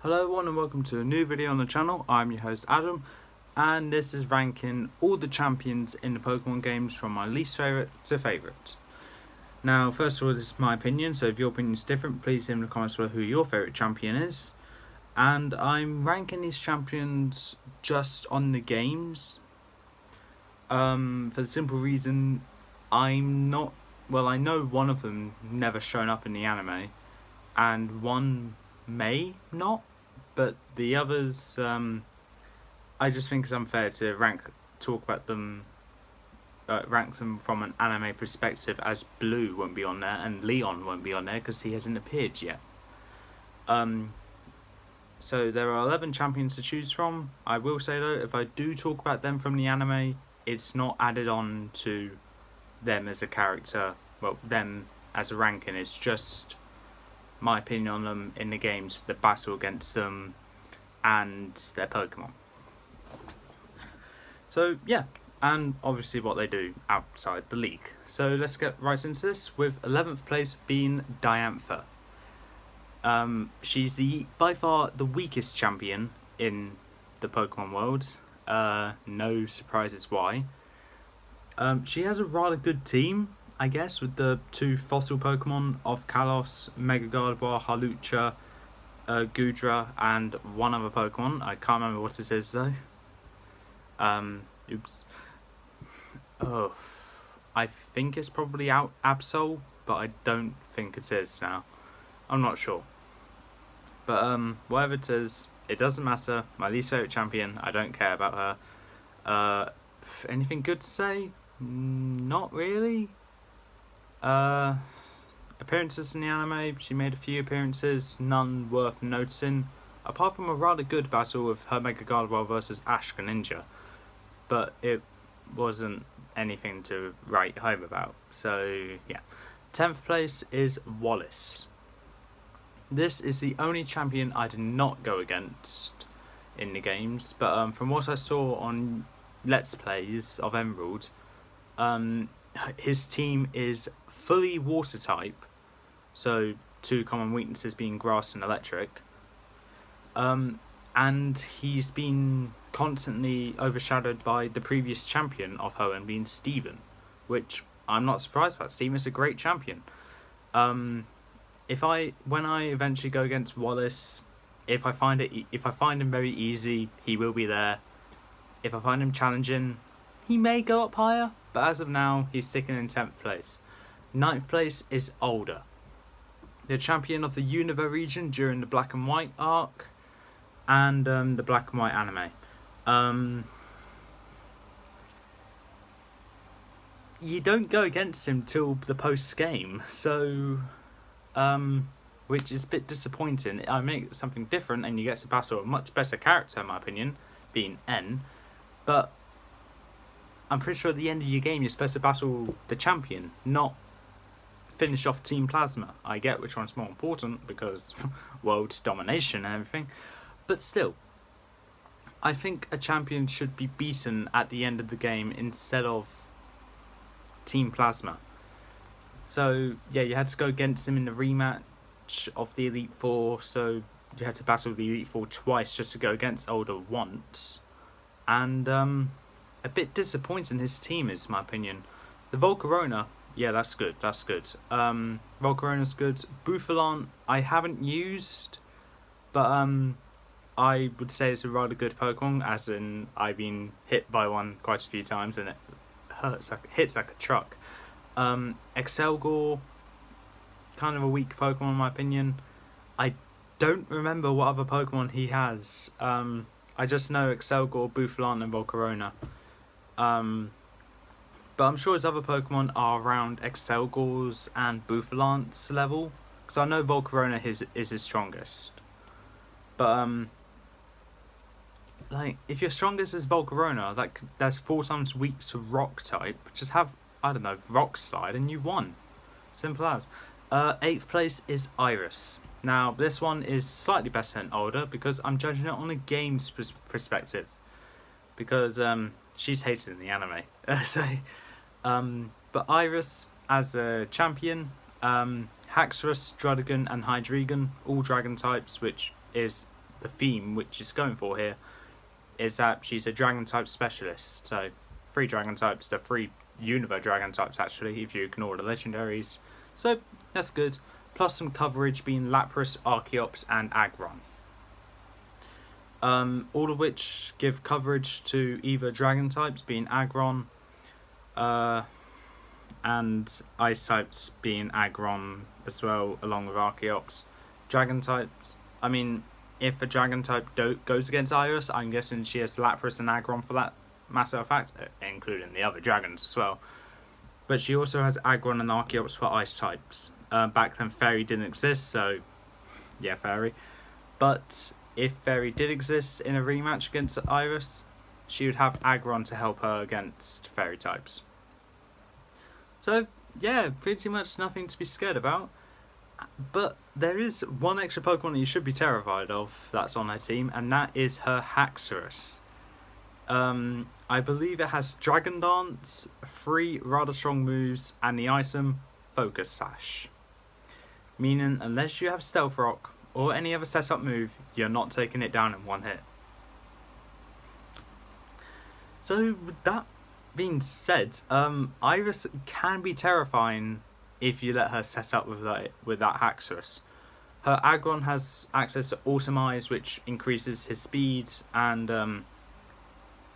Hello everyone and welcome to a new video on the channel. I'm your host Adam, and this is ranking all the champions in the Pokemon games from my least favourite to favourite. Now first of all, this is my opinion, so if your opinion is different, please leave in the comments below who your favourite champion is. And I'm ranking these champions just on the games, for the simple reason I know one of them never shown up in the anime, and one may not, but the others, I just think it's unfair to rank them from an anime perspective, as Blue won't be on there and Leon won't be on there because he hasn't appeared yet. So there are 11 champions to choose from. I will say though, if I do talk about them from the anime, it's not added on to them as a character, them as a ranking. It's just my opinion on them in the games, the battle against them, and their Pokemon. So yeah, and obviously what they do outside the league. So let's get right into this, with 11th place being Diantha. She's by far the weakest champion in the Pokemon world. No surprises why. She has a rather good team, I guess, with the two fossil Pokemon of Kalos, Mega Gardevoir, Halucha, Gudra, and one other Pokemon. I can't remember what it is though. Oops. Oh, I think it's probably Absol, but I don't think it is now. I'm not sure. But whatever it is, it doesn't matter. My least favourite champion, I don't care about her. Anything good to say? Not really. Appearances in the anime, she made a few appearances, none worth noticing, apart from a rather good battle with her Mega Gardevoir versus Ash Greninja. But it wasn't anything to write home about. So yeah. 10th place is Wallace. This is the only champion I did not go against in the games, but from what I saw on Let's Plays of Emerald, his team is fully water type, so two common weaknesses being grass and electric, and he's been constantly overshadowed by the previous champion of Hoenn being Steven, which I'm not surprised about. Steven's a great champion. When I eventually go against Wallace, if I find him very easy, he will be there. If I find him challenging, he may go up higher, but as of now, he's sticking in 10th place. 9th place is Alder, the champion of the Unova region during the Black and White arc and the Black and White anime. You don't go against him till the post-game, so which is a bit disappointing. I make something different and you get to battle a much better character, in my opinion, being N, but I'm pretty sure at the end of your game you're supposed to battle the champion, not finish off Team Plasma. I get which one's more important because world domination and everything, but still, I think a champion should be beaten at the end of the game instead of Team Plasma. So yeah, you had to go against him in the rematch of the Elite Four, so you had to battle the Elite Four twice just to go against Alder once, and a bit disappointing his team is, in my opinion. The Volcarona, yeah, that's good. Volcarona's good. Bouffalon, I haven't used, but I would say it's a rather good Pokemon, as in I've been hit by one quite a few times and it hits like a truck. Excelgor, kind of a weak Pokemon in my opinion. I don't remember what other Pokemon he has. I just know Excelgor, Bouffalon and Volcarona. But I'm sure his other Pokemon are around Excelgor's and Bouffalon's level, because I know Volcarona is his strongest. But if your strongest is Volcarona, that's 4 times weak to Rock type, just have, I don't know, Rock Slide and you won. Simple as. 8th place is Iris. Now this one is slightly better than Alder because I'm judging it on a game's perspective, because she's hated in the anime. But Iris as a champion, Haxorus, Druddigon and Hydreigon, all dragon types, which is the theme which is going for here is that she's a dragon type specialist. So 3 dragon types, the 3 Unova dragon types actually, if you ignore the legendaries. So that's good. Plus some coverage being Lapras, Archeops, and Aggron. All of which give coverage to either dragon types, being Aggron, and ice types being Aggron as well, along with Archeops. Dragon types, I mean, if a dragon type goes against Iris, I'm guessing she has Lapras and Aggron for that matter of fact, including the other dragons as well. But she also has Aggron and Archeops for ice types. Back then Fairy didn't exist, so yeah, Fairy. But if Fairy did exist in a rematch against Iris, she would have Aggron to help her against Fairy types. So yeah, pretty much nothing to be scared about. But there is one extra Pokemon that you should be terrified of that's on her team, and that is her Haxorus. I believe it has Dragon Dance, 3 rather strong moves, and the item Focus Sash. Meaning, unless you have Stealth Rock or any other setup move, you're not taking it down in one hit. So, with that being said, Iris can be terrifying if you let her set up with that Haxorus. Her Aggron has access to Automize, which increases his speed, and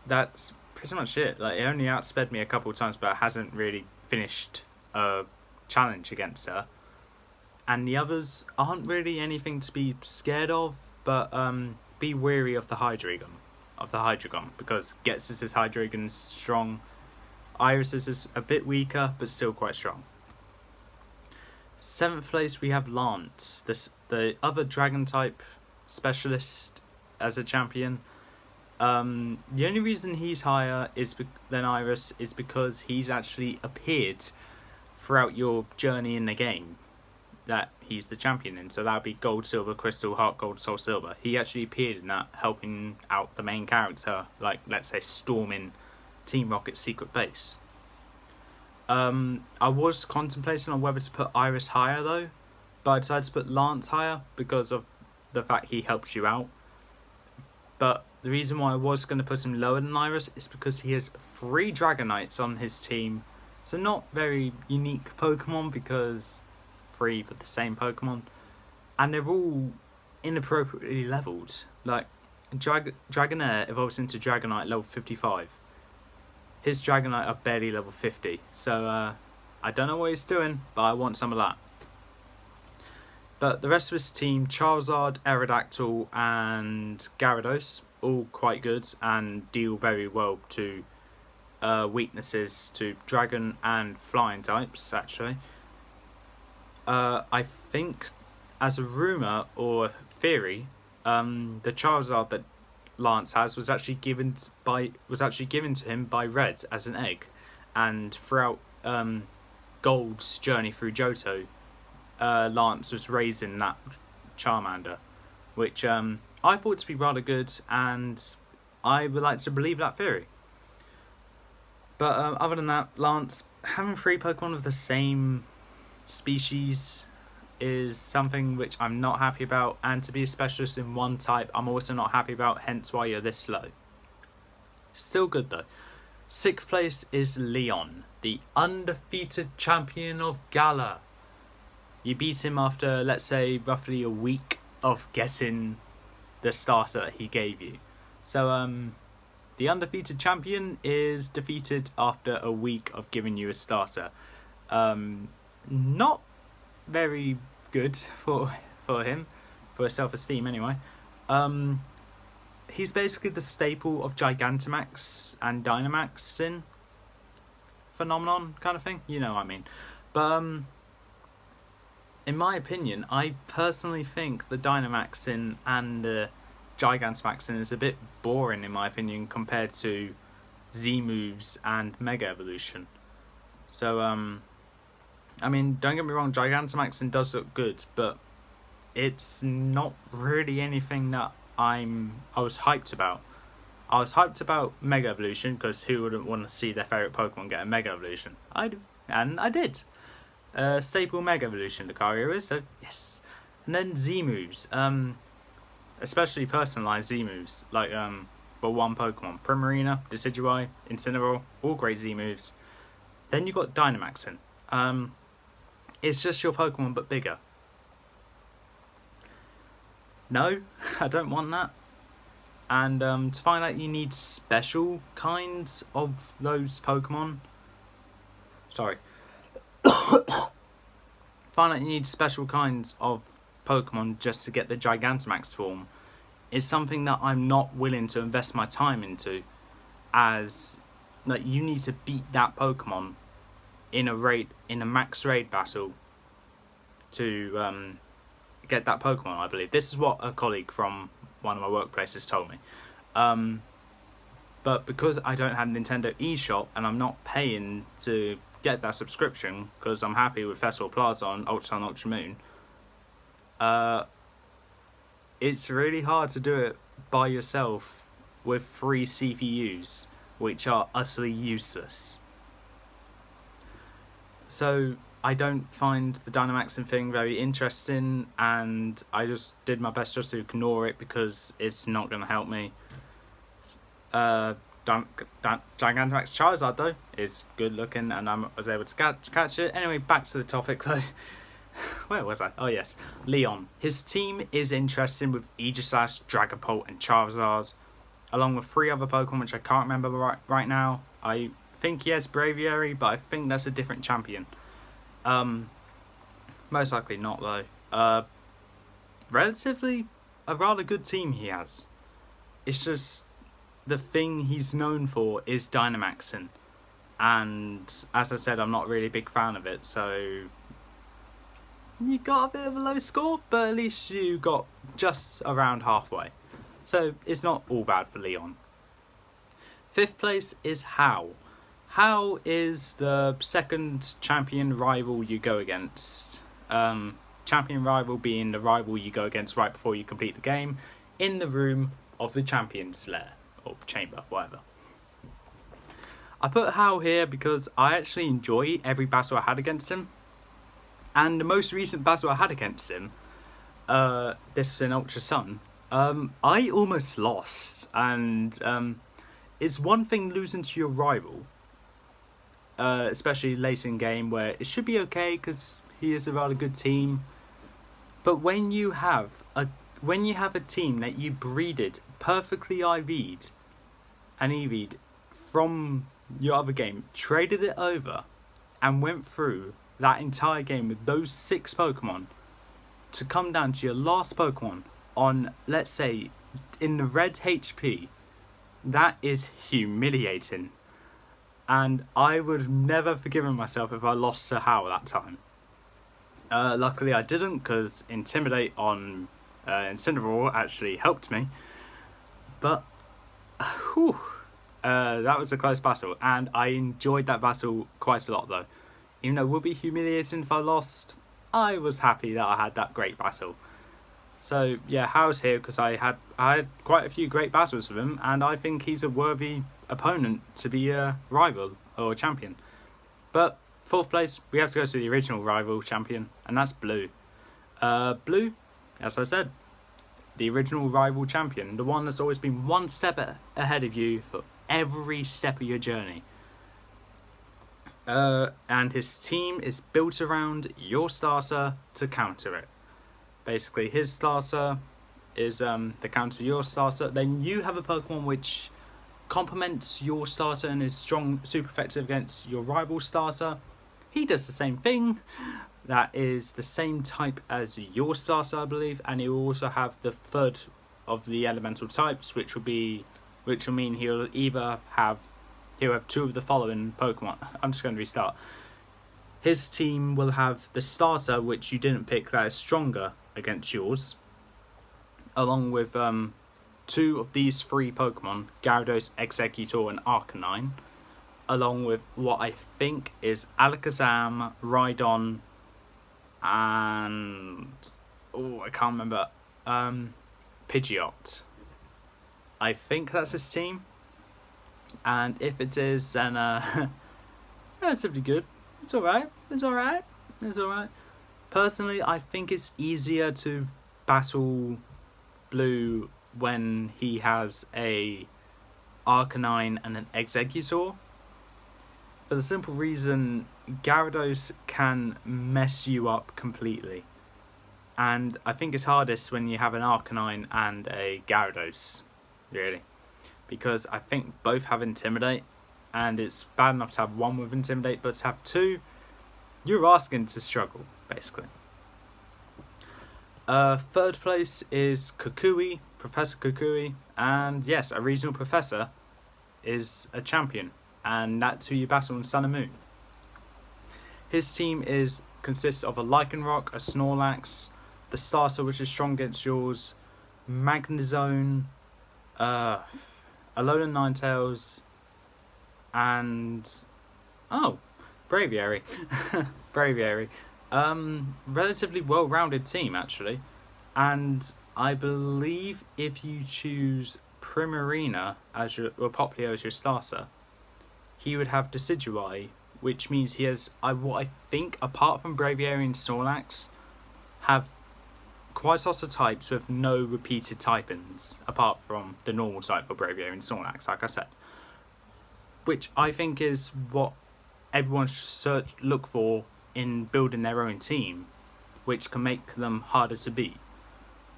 that's pretty much it. Like, it only outsped me a couple of times, but it hasn't really finished a challenge against her. And the others aren't really anything to be scared of, but be wary of the Hydreigon. Because Ghetsis' Hydreigon is strong. Iris's is a bit weaker, but still quite strong. 7th place we have Lance, the other dragon type specialist as a champion. The only reason he's higher than Iris is because he's actually appeared throughout your journey in the game that he's the champion in. So that would be Gold, Silver, Crystal, Heart Gold, Soul Silver. He actually appeared in that, helping out the main character, like, let's say, storming Team Rocket's secret base. I was contemplating on whether to put Iris higher though, but I decided to put Lance higher because of the fact he helps you out. But the reason why I was going to put him lower than Iris is because he has 3 Dragonites on his team. So not very unique Pokemon, because 3 but the same Pokemon. And they're all inappropriately leveled. Like, Dragonair evolves into Dragonite level 55. His Dragonite are barely level 50. So I don't know what he's doing, but I want some of that. But the rest of his team, Charizard, Aerodactyl and Gyarados, all quite good and deal very well to weaknesses to Dragon and Flying types, actually. I think, as a rumour or theory, the Charizard that Lance has was actually given to him by Red as an egg, and throughout Gold's journey through Johto, Lance was raising that Charmander, which I thought to be rather good, and I would like to believe that theory. But other than that, Lance having 3 Pokemon of the same species is something which I'm not happy about, and to be a specialist in one type I'm also not happy about, hence why you're this low. Still good though. 6th place is Leon, the undefeated champion of Galar. You beat him after, let's say, roughly a week of guessing the starter that he gave you. So the undefeated champion is defeated after a week of giving you a starter. Not very good for him, for his self-esteem anyway. He's basically the staple of Gigantamax and Dynamaxing phenomenon kind of thing, you know what I mean. But in my opinion, I personally think the Dynamaxing and the Gigantamaxing is a bit boring in my opinion compared to Z-moves and Mega Evolution. So I mean, don't get me wrong, Gigantamaxing does look good, but it's not really anything that I was hyped about. I was hyped about Mega Evolution, because who wouldn't want to see their favourite Pokemon get a Mega Evolution? I do, and I did. Staple Mega Evolution Lucario is, so yes. And then Z-moves. especially personalized Z moves, like for one Pokemon. Primarina, Decidueye, Incineroar, all great Z moves. Then you got Dynamaxing. It's just your Pokemon but bigger. No, I don't want that. And to find out you need special kinds of those Pokemon. Sorry. Find out you need special kinds of Pokemon just to get the Gigantamax form is something that I'm not willing to invest my time into, as like you need to beat that Pokemon in a max raid battle to get that Pokemon, I believe. This is what a colleague from one of my workplaces told me. But because I don't have Nintendo eShop and I'm not paying to get that subscription because I'm happy with Festival Plaza on Ultra Sun, Ultra Moon, it's really hard to do it by yourself with free CPUs, which are utterly useless. So I don't find the Dynamaxing thing very interesting, and I just did my best just to ignore it because it's not going to help me. Gigantamax Charizard though is good looking, and I was able to catch it. Anyway, back to the topic though. Where was I? Oh yes, Leon. His team is interesting with Aegislash, Dragapult and Charizard, along with 3 other Pokemon which I can't remember right now. I think he has Braviary, but I think that's a different champion. Most likely not though. Relatively a rather good team he has. It's just the thing he's known for is Dynamaxing, and as I said, I'm not really a big fan of it, so you got a bit of a low score, but at least you got just around halfway, so it's not all bad for Leon. 5th place is How. How is the second champion rival you go against. Champion rival being the rival you go against right before you complete the game in the room of the champion's lair or chamber, whatever. I put How here because I actually enjoy every battle I had against him, and the most recent battle I had against him, this was in Ultra Sun, I almost lost, and it's one thing losing to your rival, especially late in game where it should be okay because he is a rather good team, but when you have a team that you breeded perfectly IV'd and EV'd from your other game, traded it over and went through that entire game with those 6 Pokemon to come down to your last Pokemon on, let's say, in the red HP, that is humiliating. And I would have never forgiven myself if I lost to How that time. Luckily I didn't, because Intimidate on Incineroar actually helped me. But, that was a close battle, and I enjoyed that battle quite a lot though. Even though it would be humiliating if I lost, I was happy that I had that great battle. So yeah, How's here because I had quite a few great battles with him, and I think he's a worthy opponent to be a rival or a champion. But 4th place, we have to go to the original rival champion, and that's Blue. Blue, as I said, the original rival champion, the one that's always been one step ahead of you for every step of your journey. And his team is built around your starter to counter it. Basically, his starter is the counter to your starter. Then you have a Pokemon which complements your starter and is strong, super effective against your rival starter. He does the same thing. That is the same type as your starter, I believe, and he will also have the 3rd of the elemental types, which will mean he'll have 2 of the following Pokemon. I'm just going to restart. His team will have the starter, which you didn't pick, that is stronger against yours, along with 2 of these 3 Pokemon, Gyarados, Exeggutor and Arcanine, along with what I think is Alakazam, Rhydon, and I can't remember, Pidgeot. I think that's his team, and if it is, then relatively good. It's alright. Personally, I think it's easier to battle blue when he has a Arcanine and an Exeggutor. For the simple reason, Gyarados can mess you up completely. And I think it's hardest when you have an Arcanine and a Gyarados, really. Because I think both have Intimidate, and it's bad enough to have one with Intimidate, but to have two, you're asking to struggle, basically. Third place is Kukui, Professor Kukui, and yes, a regional professor is a champion, and that's who you battle in Sun and Moon. His team consists of a Lycanroc, a Snorlax, the starter which is strong against yours, Magnezone, Alolan Ninetales, and Braviary. Braviary. Relatively well-rounded team, actually. And I believe if you choose Primarina as your, or Popplio as your starter, he would have Decidueye, which means he has, what I think, apart from Braviary and Snorlax, have quite lots of types with no repeated typings, apart from the normal type for Braviary and Snorlax, like I said. Which I think is what everyone should look for in building their own team, which can make them harder to beat.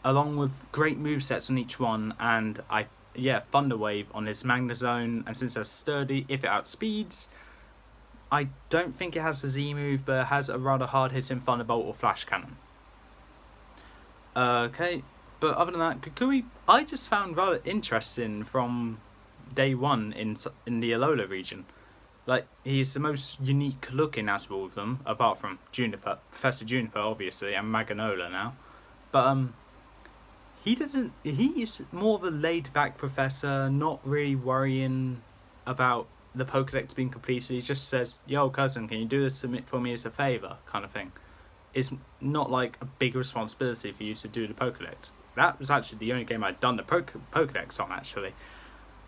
Along with great movesets on each one, and Thunder Wave on his Magnezone, and since it's sturdy, if it outspeeds, I don't think it has the Z move, but it has a rather hard hitting Thunderbolt or Flash Cannon. Okay, but other than that, Kukui, I just found rather interesting from day one in the Alola region. Like, he's the most unique looking out of all of them, apart from Juniper, Professor Juniper, obviously, and Maganola now. But, he's more of a laid-back professor, not really worrying about the Pokédex being completed. He just says, yo, cousin, can you do this for me as a favour, kind of thing. It's not like a big responsibility for you to do the Pokédex. That was actually the only game I'd done the Pokédex on, actually.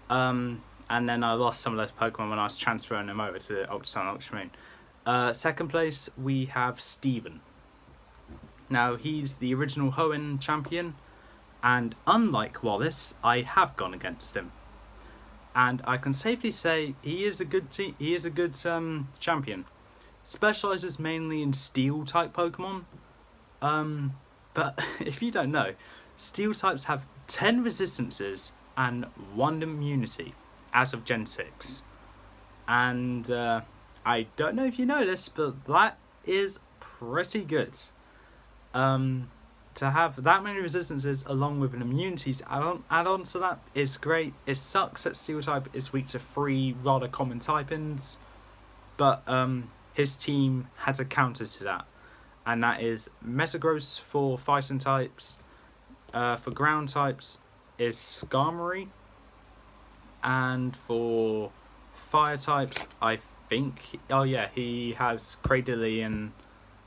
And then I lost some of those Pokemon when I was transferring them over to Ultra Sun and Ultra Moon. Second place, we have Steven. Now, he's the original Hoenn champion, and unlike Wallace, I have gone against him. And I can safely say he is a good champion. Specialises mainly in Steel-type Pokemon. But if you don't know, Steel types have 10 resistances and 1 immunity as of Gen 6. And I don't know if you know this, but that is pretty good. To have that many resistances along with an immunity to add on to that is great. It sucks that Steel type is weak to 3 rather common typings, but his team has a counter to that, and that is Metagross for fighting types. For ground types is Skarmory, and for fire types, I think, he has Cradily and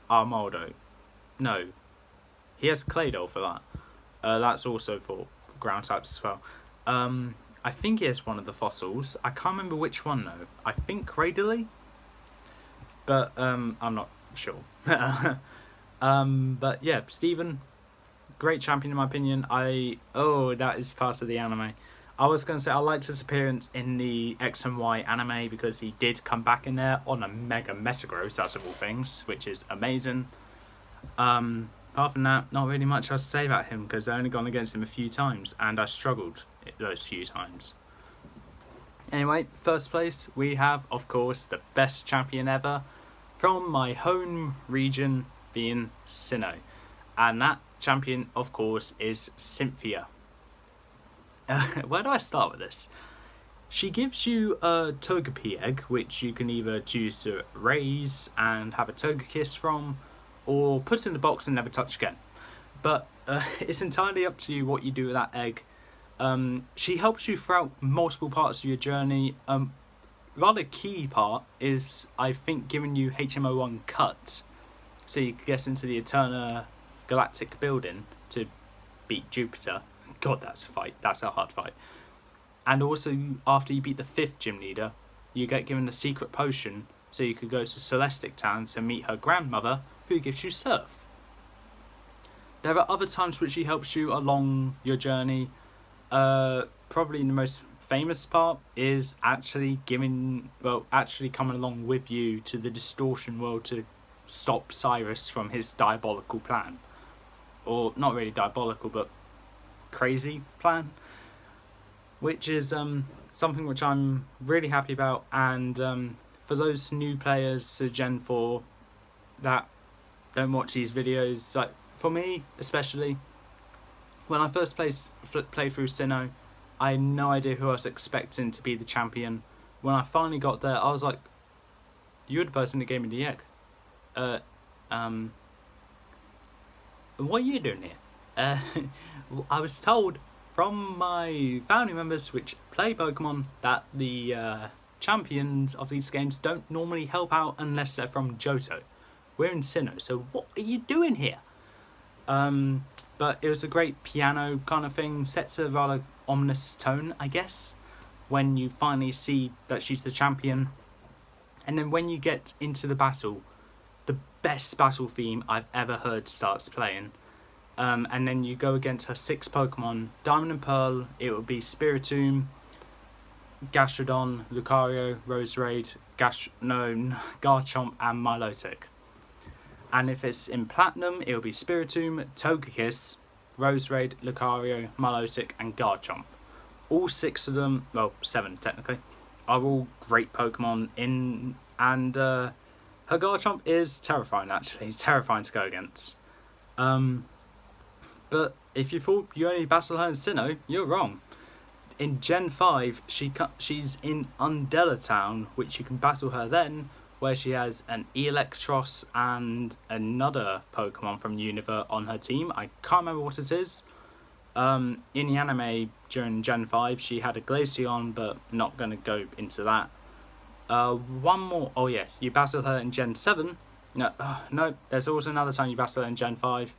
Armaldo. No, he has Claydol for that. That's also for ground types as well. I think he has one of the fossils. I can't remember which one though. I think Cradily, but I'm not sure. But yeah, Steven, great champion in my opinion. That is part of the anime. I was going to say I liked his appearance in the X and Y anime because he did come back in there on a Mega Metagross out of all things, which is amazing. Apart from that, not really much else to say about him because I only gone against him a few times and I struggled those few times. Anyway, first place we have, of course, the best champion ever from my home region, being Sinnoh. And that champion, of course, is Cynthia. Where do I start with this? She gives you a Togepi egg, which you can either choose to raise and have a Togekiss from, or put in the box and never touch again. But it's entirely up to you what you do with that egg. She helps you throughout multiple parts of your journey. Rather key part is, I think, giving you HMO1 cut, so you can get into the Eterna Galactic building to beat Jupiter. God, that's a fight. That's a hard fight. And also, after you beat the 5th gym leader, you get given the secret potion, so you could go to Celestic Town to meet her grandmother, who gives you Surf. There are other times which she helps you along your journey. Probably the most famous part is actually coming along with you to the distortion world to stop Cyrus from his diabolical plan. Or not really diabolical, but crazy plan. Which is something which I'm really happy about. And for those new players to Gen 4 that don't watch these videos, like for me especially, when I first played through Sinnoh, I had no idea who I was expecting to be the champion. When I finally got there, I was like, "You're the person that gave me the egg. What are you doing here?" I was told from my family members which play Pokemon that the champions of these games don't normally help out unless they're from Johto. We're in Sinnoh, so what are you doing here? But it was a great piano kind of thing, sets a rather ominous tone, I guess, when you finally see that she's the champion. And then when you get into the battle, the best battle theme I've ever heard starts playing. And then you go against her 6 Pokemon. Diamond and Pearl, it will be Spiritomb, Gastrodon, Lucario, Roserade, Garchomp and Milotic. And if it's in Platinum, it will be Spiritomb, Togekiss, Roserade, Lucario, Milotic and Garchomp. All 6 of them, well 7 technically, are all great Pokemon and her Garchomp is terrifying actually, terrifying to go against. But if you thought you only battle her in Sinnoh, you're wrong. In Gen 5, she's in Undella Town, which you can battle her then, where she has an Electros and another Pokemon from Univert on her team. I can't remember what it is. In the anime during Gen 5, she had a Glaceon, but not going to go into that. One more. Oh yeah, you battle her in Gen 7. No, there's also another time you battle her in Gen 5.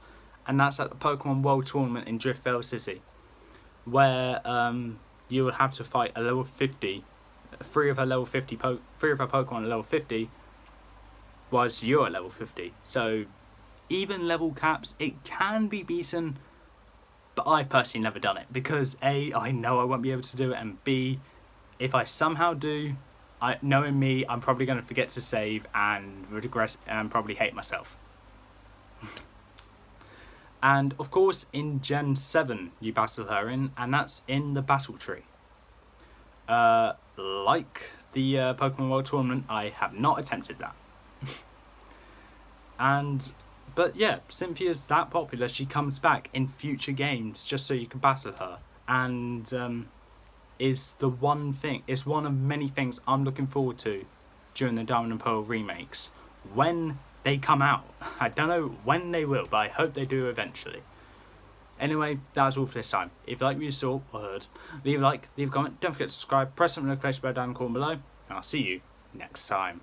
And that's at the Pokemon World Tournament in Driftvale City, where you will have to fight a level 50, 3 of her Pokemon at level 50, whilst you're at level 50. So even level caps, it can be beaten, but I've personally never done it because A, I know I won't be able to do it, and B, if I somehow do, knowing me, I'm probably going to forget to save and regress and probably hate myself. And of course in Gen 7 you battle her in, and that's in the Battle Tree. Like the Pokemon World Tournament, I have not attempted that. But yeah, Cynthia's that popular, she comes back in future games just so you can battle her. And is the one thing, it's one of many things I'm looking forward to during the Diamond and Pearl remakes. When they come out. I don't know when they will, but I hope they do eventually. Anyway, that was all for this time. If you like what you saw or heard, leave a like, leave a comment, don't forget to subscribe, press the notification bell down in the corner below, and I'll see you next time.